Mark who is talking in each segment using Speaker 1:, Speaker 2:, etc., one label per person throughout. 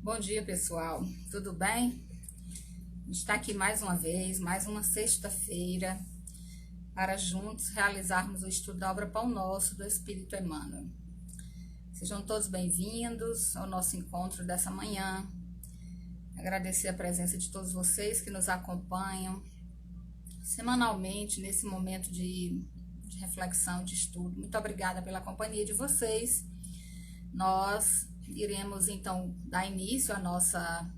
Speaker 1: Bom dia, pessoal. Tudo bem? A gente está aqui mais uma vez, mais uma sexta-feira, para juntos realizarmos o estudo da obra Pão Nosso do Espírito Emmanuel. Sejam todos bem-vindos ao nosso encontro dessa manhã. Agradecer a presença de todos vocês que nos acompanham semanalmente nesse momento de reflexão, de estudo. Muito obrigada pela companhia de vocês. Nós iremos então dar início à nossa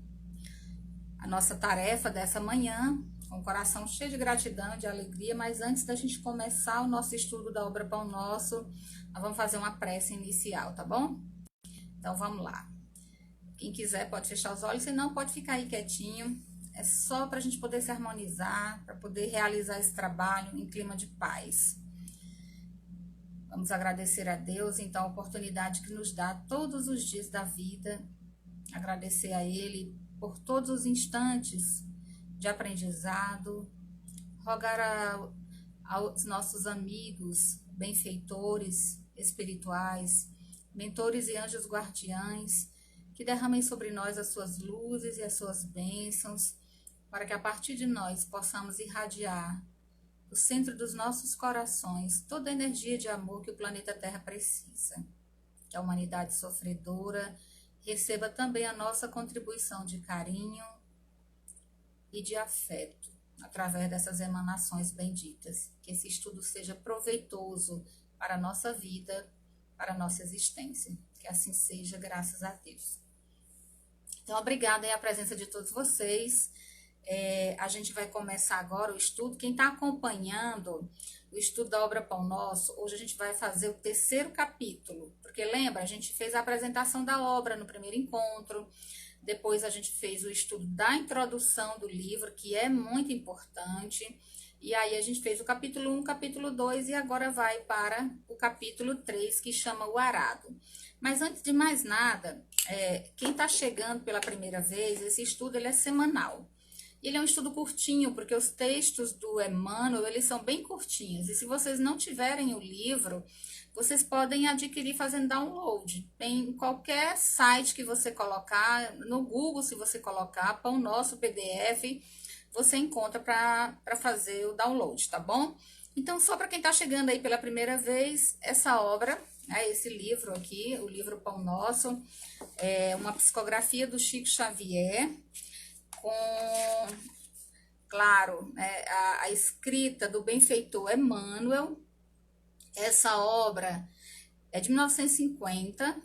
Speaker 1: tarefa dessa manhã, com o coração cheio de gratidão, de alegria, mas antes da gente começar o nosso estudo da obra Pão Nosso, nós vamos fazer uma prece inicial, tá bom? Então vamos lá. Quem quiser pode fechar os olhos, se não pode ficar aí quietinho, é só para a gente poder se harmonizar, para poder realizar esse trabalho em clima de paz. Vamos agradecer a Deus, então, a oportunidade que nos dá todos os dias da vida, agradecer a Ele por todos os instantes de aprendizado, rogar aos nossos amigos, benfeitores espirituais, mentores e anjos guardiães, que derramem sobre nós as suas luzes e as suas bênçãos, para que a partir de nós possamos irradiar do centro dos nossos corações toda a energia de amor que o planeta Terra precisa. Que a humanidade sofredora receba também a nossa contribuição de carinho e de afeto, através dessas emanações benditas. Que esse estudo seja proveitoso para a nossa vida, para a nossa existência. Que assim seja, graças a Deus. Então, obrigada aí a presença de todos vocês. A gente vai começar agora o estudo. Quem está acompanhando o estudo da obra Pão Nosso, hoje a gente vai fazer o terceiro capítulo, porque lembra, a gente fez a apresentação da obra no primeiro encontro, depois a gente fez o estudo da introdução do livro, que é muito importante, e aí a gente fez o capítulo 1, capítulo 2, e agora vai para o capítulo 3, que chama o Arado. Mas antes de mais nada, quem está chegando pela primeira vez, esse estudo ele é semanal. Ele é um estudo curtinho, porque os textos do Emmanuel, eles são bem curtinhos. E se vocês não tiverem o livro, vocês podem adquirir fazendo download. Em qualquer site que você colocar, no Google, se você colocar Pão Nosso PDF, você encontra para fazer o download, tá bom? Então, só para quem está chegando aí pela primeira vez, essa obra, esse livro aqui, o livro Pão Nosso, é uma psicografia do Chico Xavier, com, claro, a escrita do benfeitor Emmanuel. Essa obra é de 1950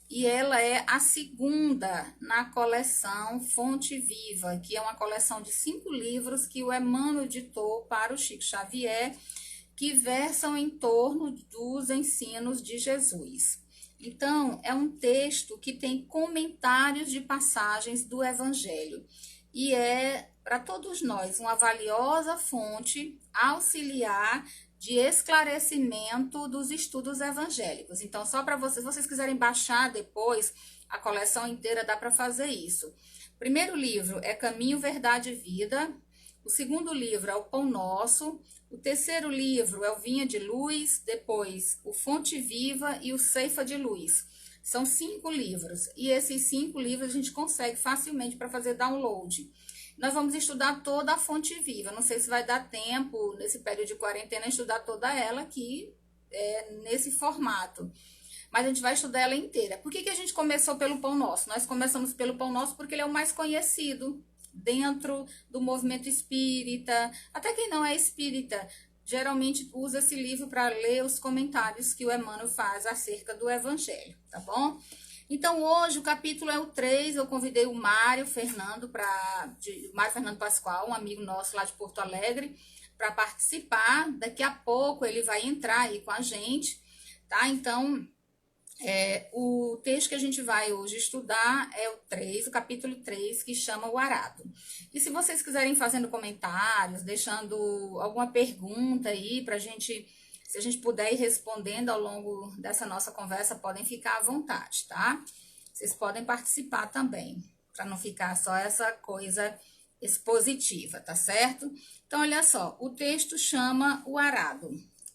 Speaker 1: e ela é a segunda na coleção Fonte Viva, que é uma coleção de 5 livros que o Emmanuel ditou para o Chico Xavier, que versam em torno dos ensinos de Jesus. Então, é um texto que tem comentários de passagens do Evangelho e é, para todos nós, uma valiosa fonte auxiliar de esclarecimento dos estudos evangélicos. Então, só para vocês, se vocês quiserem baixar depois a coleção inteira, dá para fazer isso. O primeiro livro é Caminho, Verdade e Vida. O segundo livro é o Pão Nosso. O terceiro livro é o Vinha de Luz. Depois, o Fonte Viva e o Ceifa de Luz. São 5 livros. E esses 5 livros a gente consegue facilmente para fazer download. Nós vamos estudar toda a Fonte Viva. Não sei se vai dar tempo, nesse período de quarentena, estudar toda ela aqui, nesse formato. Mas a gente vai estudar ela inteira. Por que a gente começou pelo Pão Nosso? Nós começamos pelo Pão Nosso porque ele é o mais conhecido dentro do movimento espírita. Até quem não é espírita, geralmente usa esse livro para ler os comentários que o Emmanuel faz acerca do Evangelho, tá bom? Então, hoje o capítulo é o 3, eu convidei o Mário Fernando Pascoal, um amigo nosso lá de Porto Alegre, para participar. Daqui a pouco ele vai entrar aí com a gente, tá? Então, o texto que a gente vai hoje estudar é o capítulo 3, que chama o Arado. E se vocês quiserem fazendo comentários, deixando alguma pergunta aí pra gente, se a gente puder ir respondendo ao longo dessa nossa conversa, podem ficar à vontade, tá? Vocês podem participar também, para não ficar só essa coisa expositiva, tá certo? Então, olha só, o texto chama o Arado.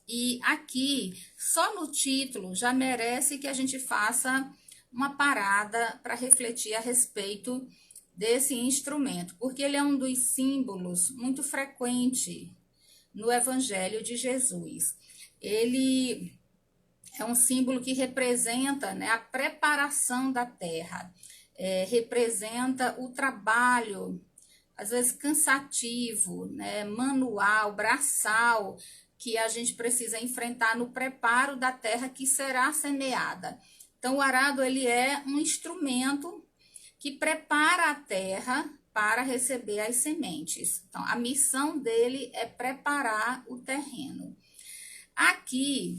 Speaker 1: E aqui, só no título, já merece que a gente faça uma parada para refletir a respeito desse instrumento, porque ele é um dos símbolos muito frequente no Evangelho de Jesus. Ele é um símbolo que representa, né, a preparação da terra, representa o trabalho, às vezes cansativo, né, manual, braçal, que a gente precisa enfrentar no preparo da terra que será semeada. Então, o arado ele é um instrumento que prepara a terra para receber as sementes. Então, a missão dele é preparar o terreno. Aqui,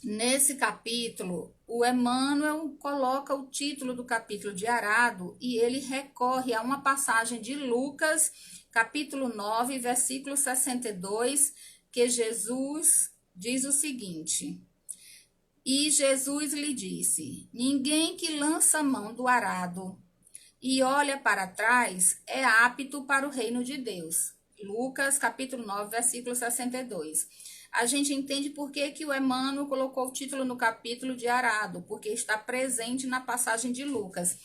Speaker 1: nesse capítulo, o Emmanuel coloca o título do capítulo de arado e ele recorre a uma passagem de Lucas, capítulo 9, versículo 62, que Jesus diz o seguinte: E Jesus lhe disse: Ninguém que lança mão do arado e olha para trás é apto para o reino de Deus. Lucas, capítulo 9, versículo 62. A gente entende por que o Emmanuel colocou o título no capítulo de arado, porque está presente na passagem de Lucas.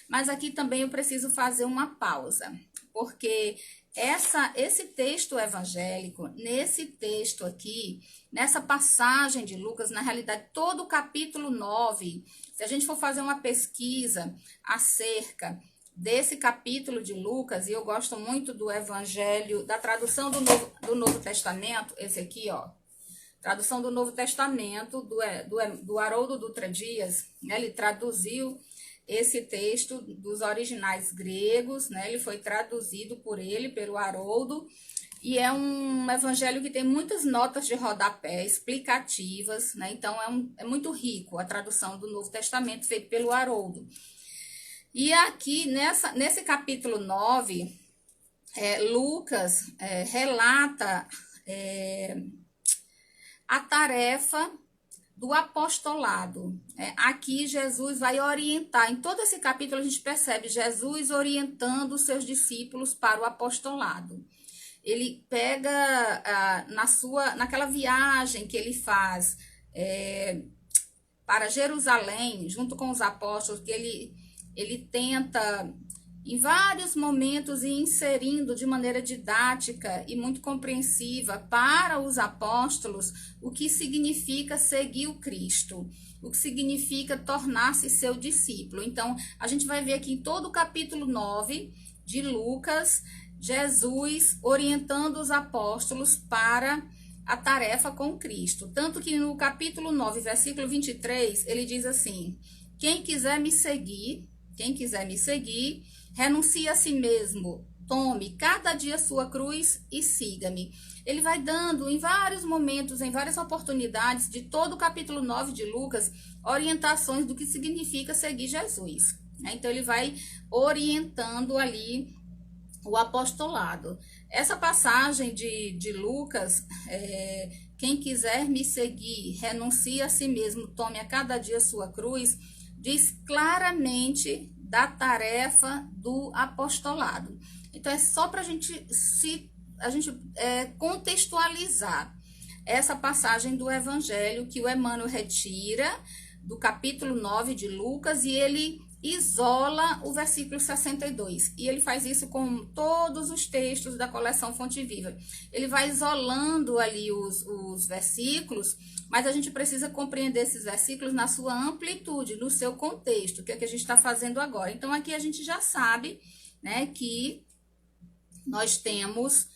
Speaker 1: Mas aqui também eu preciso fazer uma pausa, porque esse texto evangélico, nesse texto aqui, nessa passagem de Lucas, na realidade, todo o capítulo 9, se a gente for fazer uma pesquisa acerca desse capítulo de Lucas, e eu gosto muito do Evangelho, da tradução do Novo Testamento, esse aqui, ó, tradução do Novo Testamento, do Haroldo Dutra Dias, né, ele traduziu esse texto dos originais gregos, né, ele foi traduzido pelo Haroldo, e é um evangelho que tem muitas notas de rodapé explicativas, né, então é muito rico a tradução do Novo Testamento feito pelo Haroldo. E aqui, nesse capítulo 9, Lucas relata a tarefa do apostolado. Aqui Jesus vai orientar, em todo esse capítulo a gente percebe Jesus orientando os seus discípulos para o apostolado. Ele pega naquela viagem que ele faz para Jerusalém, junto com os apóstolos, que ele tenta em vários momentos ir inserindo de maneira didática e muito compreensiva para os apóstolos o que significa seguir o Cristo, o que significa tornar-se seu discípulo. Então, a gente vai ver aqui em todo o capítulo 9 de Lucas, Jesus orientando os apóstolos para a tarefa com Cristo. Tanto que no capítulo 9, versículo 23, ele diz assim: quem quiser me seguir, renuncie a si mesmo, tome cada dia sua cruz e siga-me. Ele vai dando em vários momentos, em várias oportunidades de todo o capítulo 9 de Lucas, orientações do que significa seguir Jesus. Então, ele vai orientando ali o apostolado. Essa passagem de Lucas, quem quiser me seguir, renuncie a si mesmo, tome a cada dia sua cruz, diz claramente da tarefa do apostolado. Então, é só para a gente contextualizar essa passagem do Evangelho que o Emmanuel retira do capítulo 9 de Lucas e ele isola o versículo 62. E ele faz isso com todos os textos da coleção Fonte Viva. Ele vai isolando ali os versículos, mas a gente precisa compreender esses versículos na sua amplitude, no seu contexto, que é o que a gente está fazendo agora. Então, aqui a gente já sabe, né, que nós temos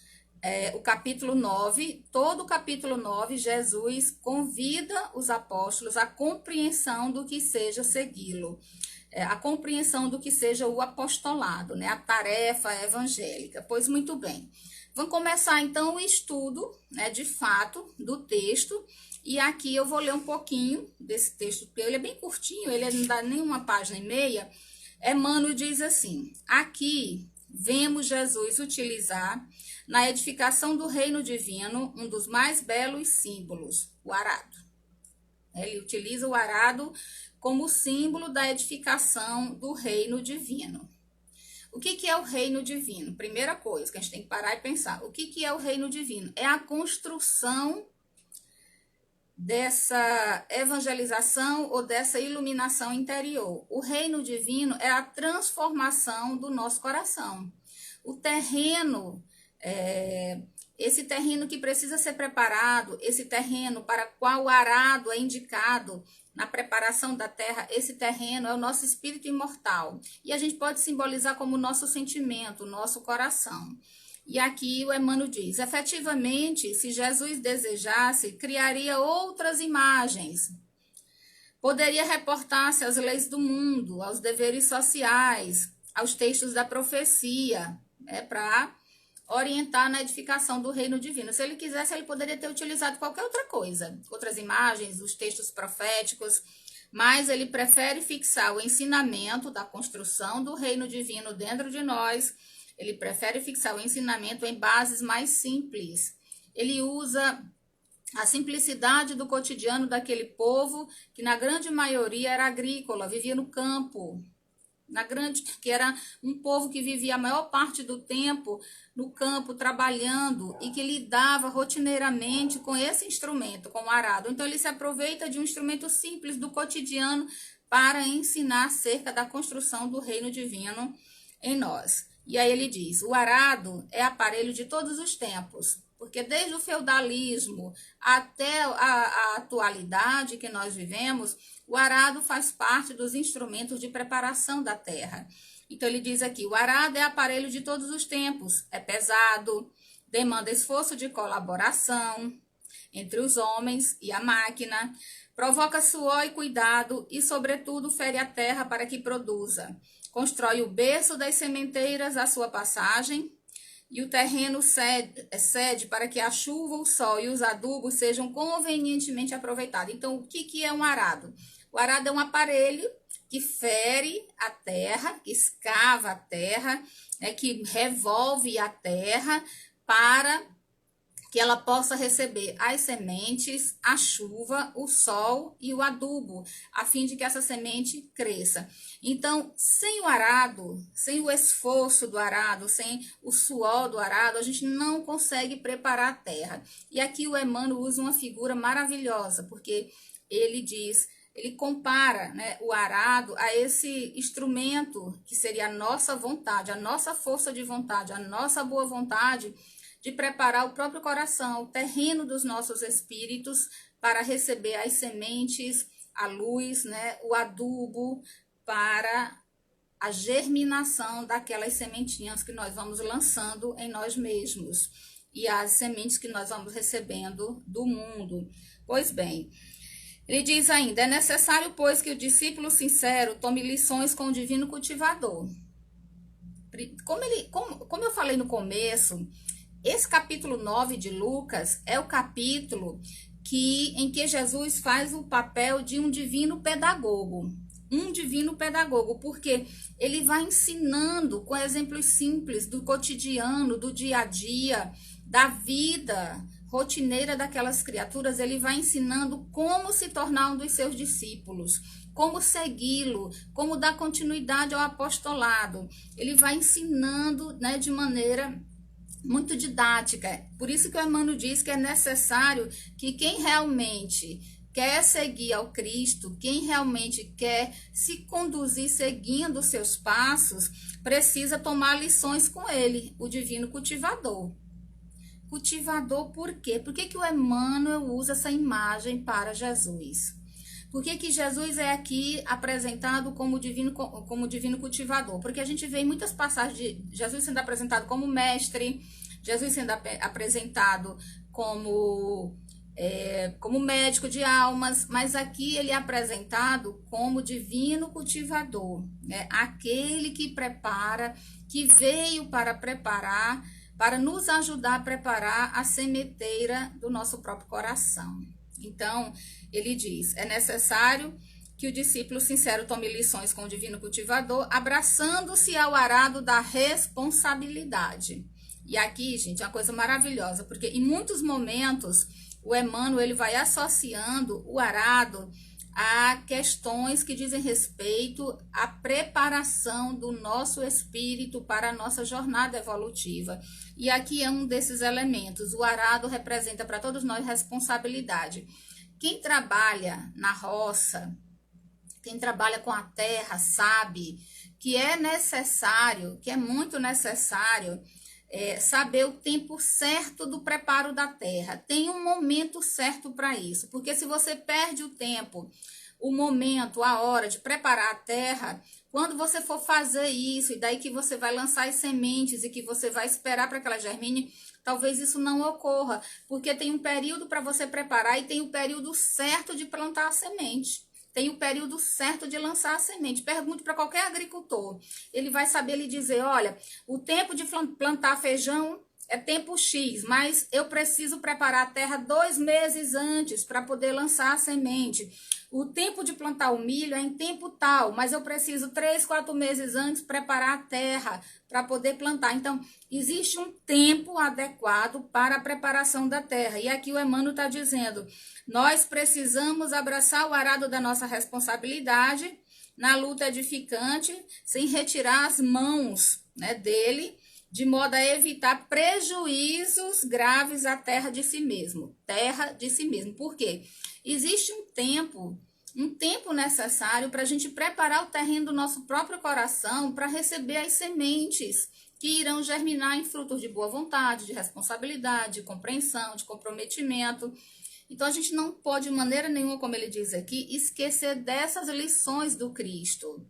Speaker 1: o capítulo 9, todo o capítulo 9, Jesus convida os apóstolos à compreensão do que seja segui-lo, a compreensão do que seja o apostolado, né, a tarefa evangélica. Pois muito bem, vamos começar então o estudo, né, de fato, do texto. E aqui eu vou ler um pouquinho desse texto, porque ele é bem curtinho, ele não dá nem uma página e meia. Emmanuel diz assim: aqui vemos Jesus utilizar na edificação do reino divino um dos mais belos símbolos, o arado. Ele utiliza o arado como símbolo da edificação do reino divino. O que é o reino divino? Primeira coisa que a gente tem que parar e pensar. O que é o reino divino? É a construção dessa evangelização ou dessa iluminação interior. O reino divino é a transformação do nosso coração. O terreno, esse terreno que precisa ser preparado, esse terreno para qual o arado é indicado na preparação da terra, esse terreno é o nosso espírito imortal. E a gente pode simbolizar como o nosso sentimento, o nosso coração. E aqui o Emmanuel diz, efetivamente, se Jesus desejasse, criaria outras imagens. Poderia reportar-se às leis do mundo, aos deveres sociais, aos textos da profecia, para orientar na edificação do reino divino. Se ele quisesse, ele poderia ter utilizado qualquer outra coisa, outras imagens, os textos proféticos, mas ele prefere fixar o ensinamento da construção do reino divino dentro de nós. Ele prefere fixar o ensinamento em bases mais simples. Ele usa a simplicidade do cotidiano daquele povo, que na grande maioria era agrícola, vivia no campo. Que era um povo que vivia a maior parte do tempo no campo, trabalhando, e que lidava rotineiramente com esse instrumento, com o arado. Então, ele se aproveita de um instrumento simples do cotidiano para ensinar acerca da construção do reino divino em nós. E aí ele diz, o arado é aparelho de todos os tempos, porque desde o feudalismo até a atualidade que nós vivemos, o arado faz parte dos instrumentos de preparação da terra. Então ele diz aqui, o arado é aparelho de todos os tempos, é pesado, demanda esforço de colaboração entre os homens e a máquina, provoca suor e cuidado e, sobretudo, fere a terra para que produza. Constrói o berço das sementeiras à sua passagem, e o terreno cede para que a chuva, o sol e os adubos sejam convenientemente aproveitados. Então, o que é um arado? O arado é um aparelho que fere a terra, que escava a terra, que revolve a terra para que ela possa receber as sementes, a chuva, o sol e o adubo, a fim de que essa semente cresça. Então, sem o arado, sem o esforço do arado, sem o suor do arado, a gente não consegue preparar a terra. E aqui o Emmanuel usa uma figura maravilhosa, porque ele diz, ele compara, né, o arado a esse instrumento que seria a nossa vontade, a nossa força de vontade, a nossa boa vontade, de preparar o próprio coração, o terreno dos nossos espíritos para receber as sementes, a luz, né, o adubo para a germinação daquelas sementinhas que nós vamos lançando em nós mesmos e as sementes que nós vamos recebendo do mundo. Pois bem, ele diz ainda, é necessário, pois, que o discípulo sincero tome lições com o divino cultivador. Como eu falei no começo, esse capítulo 9 de Lucas é o capítulo em que Jesus faz o papel de um divino pedagogo. Um divino pedagogo, porque ele vai ensinando com exemplos simples do cotidiano, do dia a dia, da vida rotineira daquelas criaturas. Ele vai ensinando como se tornar um dos seus discípulos, como segui-lo, como dar continuidade ao apostolado. Ele vai ensinando, né, de maneira muito didática. Por isso que o Emmanuel diz que é necessário que quem realmente quer seguir ao Cristo, quem realmente quer se conduzir seguindo os seus passos, precisa tomar lições com ele, o divino cultivador. Cultivador por quê? Por que o Emmanuel usa essa imagem para Jesus? Por que Jesus é aqui apresentado como divino cultivador? Porque a gente vê em muitas passagens de Jesus sendo apresentado como mestre, Jesus sendo apresentado como médico de almas, mas aqui ele é apresentado como divino cultivador, né? Aquele que prepara, que veio para preparar, para nos ajudar a preparar a sementeira do nosso próprio coração. Então, ele diz, é necessário que o discípulo sincero tome lições com o divino cultivador, abraçando-se ao arado da responsabilidade. E aqui, gente, é uma coisa maravilhosa, porque em muitos momentos o Emmanuel ele vai associando o arado a questões que dizem respeito à preparação do nosso espírito para a nossa jornada evolutiva. E aqui é um desses elementos. O arado representa para todos nós responsabilidade. Quem trabalha na roça, quem trabalha com a terra, sabe que é necessário, que é muito necessário, saber o tempo certo do preparo da terra. Tem um momento certo para isso, porque se você perde o tempo, o momento, a hora de preparar a terra, quando você for fazer isso, e daí que você vai lançar as sementes e que você vai esperar para que ela germine, talvez isso não ocorra, porque tem um período para você preparar e tem o período certo de plantar a semente. Tem o período certo de lançar a semente. Pergunte para qualquer agricultor. Ele vai saber lhe dizer, olha, o tempo de plantar feijão é tempo X, mas eu preciso preparar a terra 2 meses antes para poder lançar a semente. O tempo de plantar o milho é em tempo tal, mas eu preciso 3, 4 meses antes preparar a terra para poder plantar. Então, existe um tempo adequado para a preparação da terra. E aqui o Emmanuel está dizendo, nós precisamos abraçar o arado da nossa responsabilidade na luta edificante, sem retirar as mãos, né, dele, de modo a evitar prejuízos graves à terra de si mesmo. Terra de si mesmo. Por quê? Existe um tempo necessário para a gente preparar o terreno do nosso próprio coração para receber as sementes que irão germinar em frutos de boa vontade, de responsabilidade, de compreensão, de comprometimento. Então, a gente não pode, de maneira nenhuma, como ele diz aqui, esquecer dessas lições do Cristo.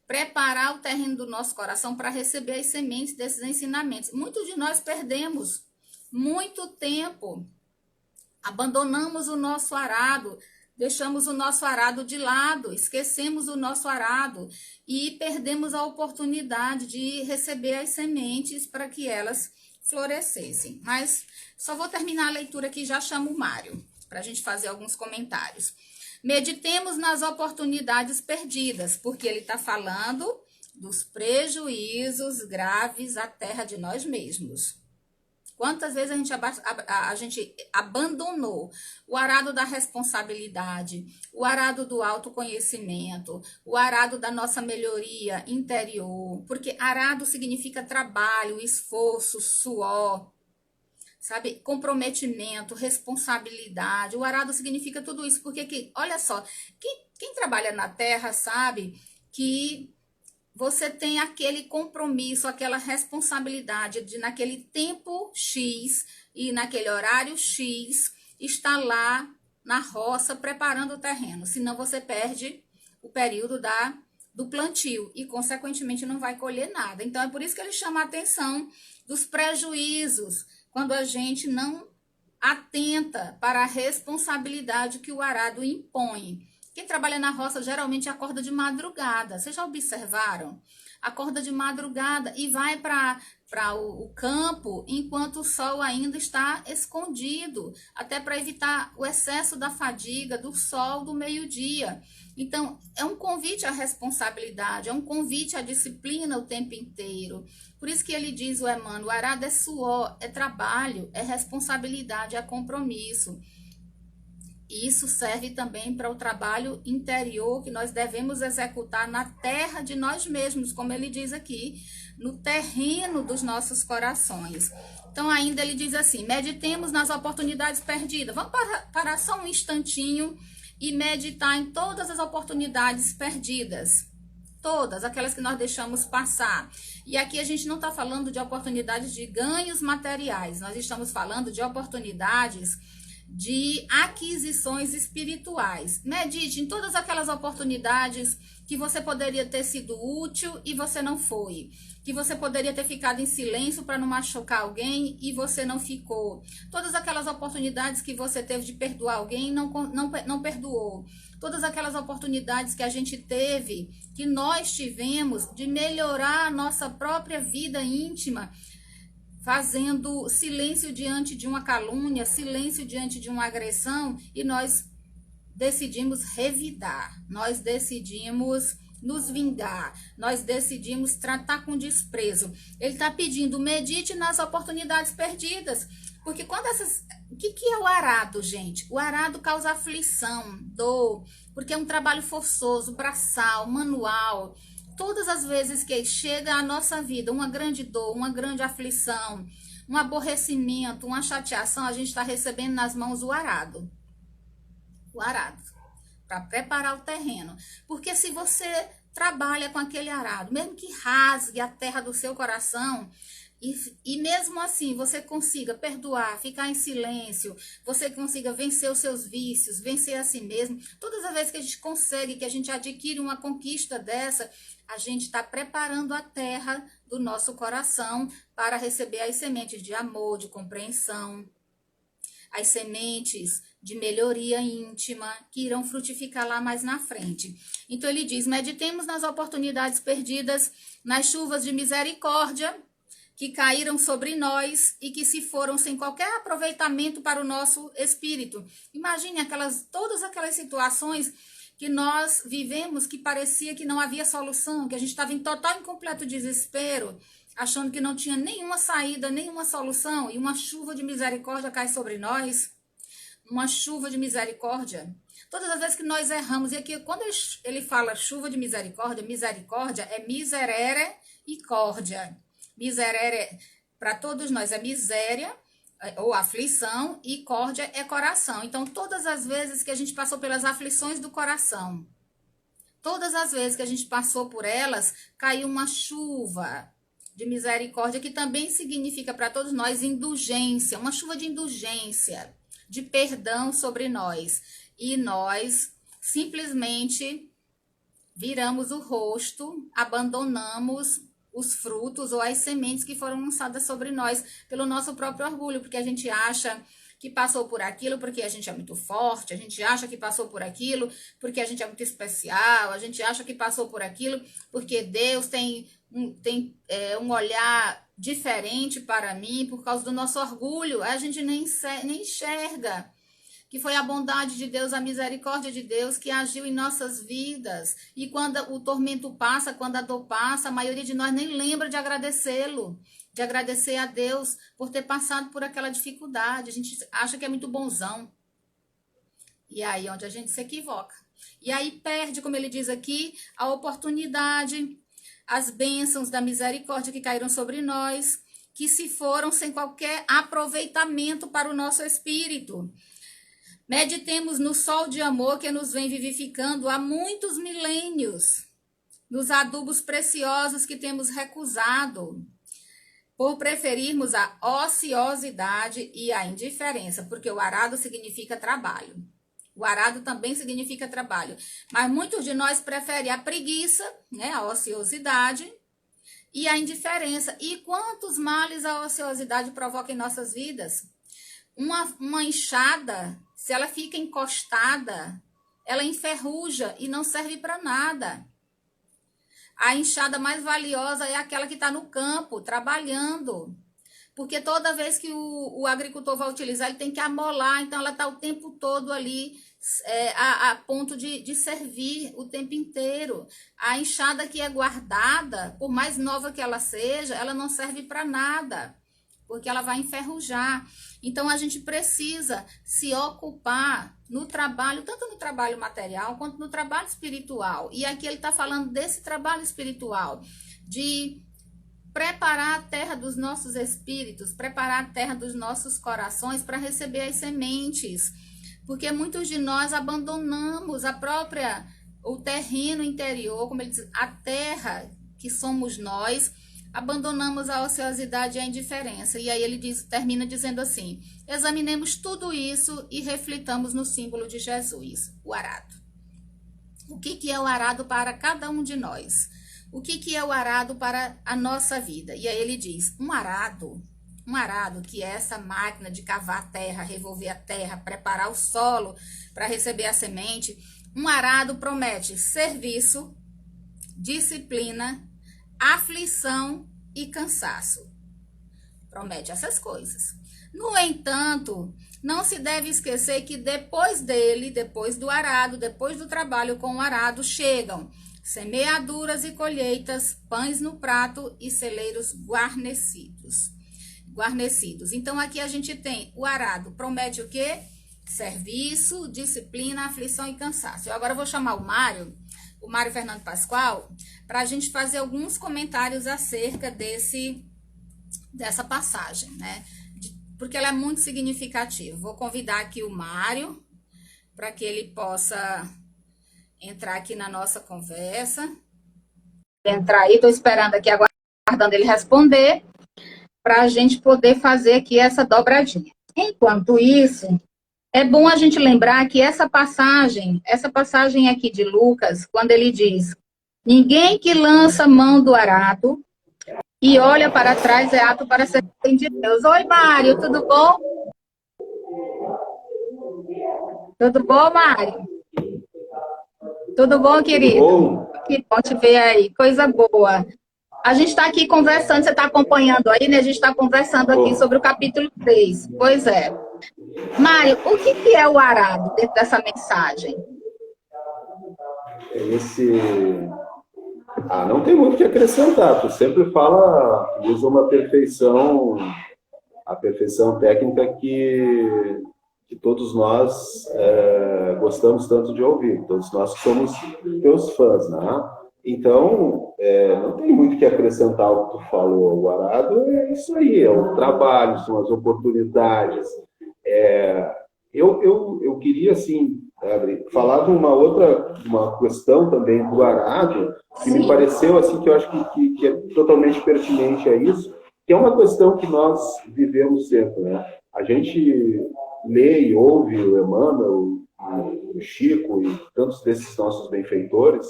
Speaker 1: Preparar o terreno do nosso coração para receber as sementes desses ensinamentos. Muitos de nós perdemos muito tempo, abandonamos o nosso arado, deixamos o nosso arado de lado, esquecemos o nosso arado e perdemos a oportunidade de receber as sementes para que elas florescessem. Mas só vou terminar a leitura aqui e já chamo o Mário para a gente fazer alguns comentários. Meditemos nas oportunidades perdidas, porque ele está falando dos prejuízos graves à terra de nós mesmos. Quantas vezes a gente abandonou o arado da responsabilidade, o arado do autoconhecimento, o arado da nossa melhoria interior, porque arado significa trabalho, esforço, suor, sabe, comprometimento, responsabilidade. O arado significa tudo isso, porque, olha só, quem trabalha na terra sabe que você tem aquele compromisso, aquela responsabilidade de naquele tempo X e naquele horário X estar lá na roça preparando o terreno, senão você perde o período do plantio e, consequentemente, não vai colher nada. Então, é por isso que ele chama a atenção dos prejuízos, quando a gente não atenta para a responsabilidade que o arado impõe. Quem trabalha na roça geralmente acorda de madrugada. Vocês já observaram? Acorda de madrugada e vai para o campo enquanto o sol ainda está escondido, até para evitar o excesso da fadiga do sol do meio-dia. Então, é um convite à responsabilidade, é um convite à disciplina o tempo inteiro. Por isso que ele diz, o Emmanuel, o arado é suor, é trabalho, é responsabilidade, é compromisso. E isso serve também para o trabalho interior que nós devemos executar na terra de nós mesmos, como ele diz aqui, no terreno dos nossos corações. Então, ainda ele diz assim, meditemos nas oportunidades perdidas. Vamos parar só um instantinho e meditar em todas as oportunidades perdidas. Todas, aquelas que nós deixamos passar. E aqui a gente não está falando de oportunidades de ganhos materiais, nós estamos falando de oportunidades de aquisições espirituais. Medite em todas aquelas oportunidades que você poderia ter sido útil e você não foi. Que você poderia ter ficado em silêncio para não machucar alguém e você não ficou. Todas aquelas oportunidades que você teve de perdoar alguém e não perdoou. Todas aquelas oportunidades que a gente teve, que nós tivemos de melhorar a nossa própria vida íntima, fazendo silêncio diante de uma calúnia, silêncio diante de uma agressão, e nós decidimos revidar, nós decidimos nos vingar, nós decidimos tratar com desprezo. Ele está pedindo, medite nas oportunidades perdidas, porque quando essas... O que é o arado, gente? O arado causa aflição, dor, porque é um trabalho forçoso, braçal, manual. Todas as vezes que chega à nossa vida uma grande dor, uma grande aflição, um aborrecimento, uma chateação, a gente está recebendo nas mãos o arado. o arado, para preparar o terreno. Porque se você trabalha com aquele arado, mesmo que rasgue a terra do seu coração, e mesmo assim você consiga perdoar, ficar em silêncio, você consiga vencer os seus vícios, vencer a si mesmo, todas as vezes que a gente consegue, que a gente adquire uma conquista dessa, a gente está preparando a terra do nosso coração para receber as sementes de amor, de compreensão, as sementes de melhoria íntima, que irão frutificar lá mais na frente. Então ele diz, meditemos nas oportunidades perdidas, nas chuvas de misericórdia, que caíram sobre nós e que se foram sem qualquer aproveitamento para o nosso espírito. Imagine todas aquelas situações que nós vivemos, que parecia que não havia solução, que a gente estava em total e completo desespero, achando que não tinha nenhuma saída, nenhuma solução, e uma chuva de misericórdia cai sobre nós, uma chuva de misericórdia. Todas as vezes que nós erramos, e aqui quando ele fala chuva de misericórdia, misericórdia é miserere e córdia. Miserere, para todos nós, é miséria ou aflição, e córdia é coração. Então, todas as vezes que a gente passou pelas aflições do coração, todas as vezes que a gente passou por elas, caiu uma chuva de misericórdia, que também significa para todos nós indulgência, uma chuva de indulgência, de perdão sobre nós. E nós simplesmente viramos o rosto, abandonamos os frutos ou as sementes que foram lançadas sobre nós pelo nosso próprio orgulho, porque a gente acha que passou por aquilo porque a gente é muito forte, a gente acha que passou por aquilo porque a gente é muito especial, a gente acha que passou por aquilo porque Deus tem um olhar diferente para mim por causa do nosso orgulho. A gente nem enxerga que foi a bondade de Deus, a misericórdia de Deus que agiu em nossas vidas. E quando o tormento passa, quando a dor passa, a maioria de nós nem lembra de agradecê-lo, de agradecer a Deus por ter passado por aquela dificuldade. A gente acha que é muito bonzão. E aí é onde a gente se equivoca. E aí perde, como ele diz aqui, a oportunidade, as bênçãos da misericórdia que caíram sobre nós, que se foram sem qualquer aproveitamento para o nosso espírito. Meditemos no sol de amor que nos vem vivificando há muitos milênios, nos adubos preciosos que temos recusado, por preferirmos a ociosidade e a indiferença, porque o arado significa trabalho. O arado também significa trabalho, mas muitos de nós preferem a preguiça, né, a ociosidade e a indiferença. E quantos males a ociosidade provoca em nossas vidas? Uma enxada, se ela fica encostada, ela enferruja e não serve para nada. A enxada mais valiosa é aquela que está no campo, trabalhando. Porque toda vez que o agricultor vai utilizar, ele tem que amolar, então ela está o tempo todo ali, a ponto de servir o tempo inteiro. A enxada que é guardada, por mais nova que ela seja, ela não serve para nada, porque ela vai enferrujar. Então, a gente precisa se ocupar no trabalho, tanto no trabalho material, quanto no trabalho espiritual. E aqui ele está falando desse trabalho espiritual, de preparar a terra dos nossos espíritos, preparar a terra dos nossos corações para receber as sementes. Porque muitos de nós abandonamos o terreno interior, como ele diz, a terra que somos nós, abandonamos a ociosidade e a indiferença. E aí ele termina dizendo assim: examinemos tudo isso e reflitamos no símbolo de Jesus, o arado. O que é o arado para cada um de nós? O que é o arado para a nossa vida? E aí ele diz, um arado, que é essa máquina de cavar a terra, revolver a terra, preparar o solo para receber a semente. Um arado promete serviço, disciplina, aflição e cansaço. Promete essas coisas. No entanto, não se deve esquecer que depois do arado, depois do trabalho com o arado, chegam semeaduras e colheitas, pães no prato e celeiros guarnecidos. Então, aqui a gente tem o arado, promete o quê? Serviço, disciplina, aflição e cansaço. Eu agora vou chamar o Mário Fernando Pascoal, para a gente fazer alguns comentários acerca dessa passagem, né? Porque ela é muito significativa. Vou convidar aqui o Mário para que ele possa entrar aqui na nossa conversa. Entrar aí, estou esperando aqui, aguardando ele responder, para a gente poder fazer aqui essa dobradinha. Enquanto isso, é bom a gente lembrar que essa passagem aqui de Lucas, quando ele diz: ninguém que lança mão do arado e olha para trás é apto para ser de Deus. Oi, Mário, tudo bom? Tudo bom, Mário? Tudo bom, querido?
Speaker 2: Bom.
Speaker 1: Que bom te ver aí, coisa boa. A gente está aqui conversando, você está acompanhando aí, né? A gente está conversando aqui sobre o capítulo 3. Pois é. Mário, o que é o arado dentro dessa mensagem?
Speaker 2: Não tem muito o que acrescentar. Tu sempre fala, usa uma perfeição, a perfeição técnica que todos nós gostamos tanto de ouvir. Todos nós que somos teus fãs, né? Então, não tem muito o que acrescentar ao que tu falou. O arado é isso aí, é o trabalho, são as oportunidades. Eu queria, assim, falar de uma questão também do arado, que me pareceu, assim, que eu acho que é totalmente pertinente a isso, que é uma questão que nós vivemos sempre, né? A gente lê e ouve o Emmanuel, o Chico e tantos desses nossos benfeitores,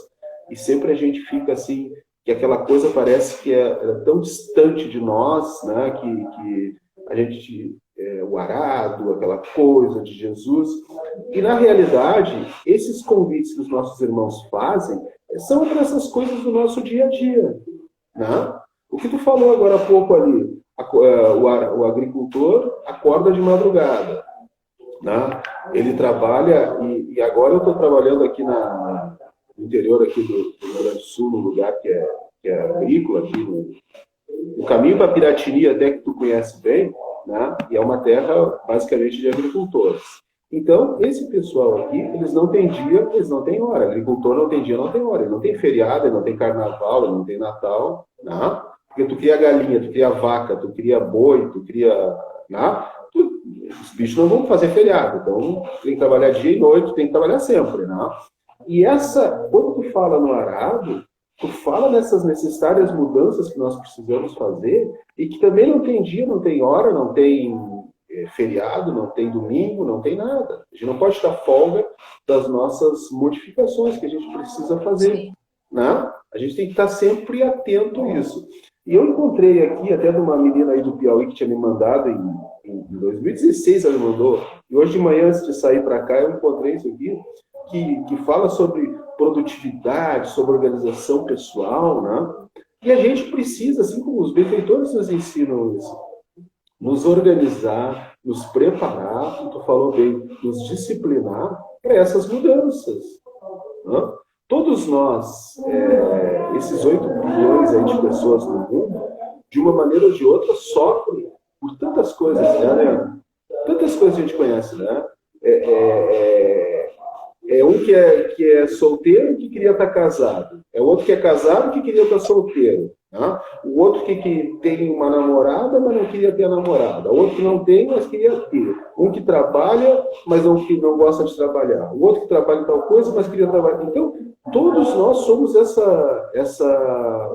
Speaker 2: e sempre a gente fica assim, que aquela coisa parece que é tão distante de nós, né? Que a gente, o arado, aquela coisa de Jesus, e na realidade, esses convites que os nossos irmãos fazem são para essas coisas do nosso dia a dia, né? O que tu falou agora há pouco ali, o agricultor acorda de madrugada, né? Ele trabalha, e agora eu estou trabalhando aqui no interior aqui do Rio Grande do Sul, num lugar que é agrícola, aqui no caminho para Piratini, até que tu conhece bem, né? E é uma terra basicamente de agricultores. Então, esse pessoal aqui, eles não têm dia, eles não têm hora. Agricultor não tem dia, não tem hora. Ele não tem feriado, ele não tem carnaval, ele não tem Natal, né? Porque tu cria galinha, tu cria vaca, tu cria boi, tu cria... Né? Os bichos não vão fazer feriado, então tem que trabalhar dia e noite, tem que trabalhar sempre, né? E quando tu fala no arado, tu fala dessas necessárias mudanças que nós precisamos fazer e que também não tem dia, não tem hora, não tem feriado, não tem domingo, não tem nada. A gente não pode dar folga das nossas modificações que a gente precisa fazer, né? A gente tem que estar sempre atento a isso. E eu encontrei aqui, até de uma menina aí do Piauí que tinha me mandado em 2016, ela me mandou, e hoje de manhã, antes de sair para cá, eu encontrei isso aqui, que fala sobre produtividade, sobre organização pessoal, né? E a gente precisa, assim como os benfeitores nos ensinam isso, nos organizar, nos preparar, como tu falou bem, nos disciplinar para essas mudanças, né? Todos nós, esses 8 bilhões aí de pessoas no mundo, de uma maneira ou de outra, sofrem por tantas coisas, né? Tantas coisas a gente conhece, né? É um que é solteiro que queria estar casado. É outro que é casado que queria estar solteiro. Né? O outro que tem uma namorada, mas não queria ter a namorada. O outro que não tem, mas queria ter. Um que trabalha, mas que não gosta de trabalhar. O outro que trabalha em tal coisa, mas queria trabalhar. Então, todos nós somos essa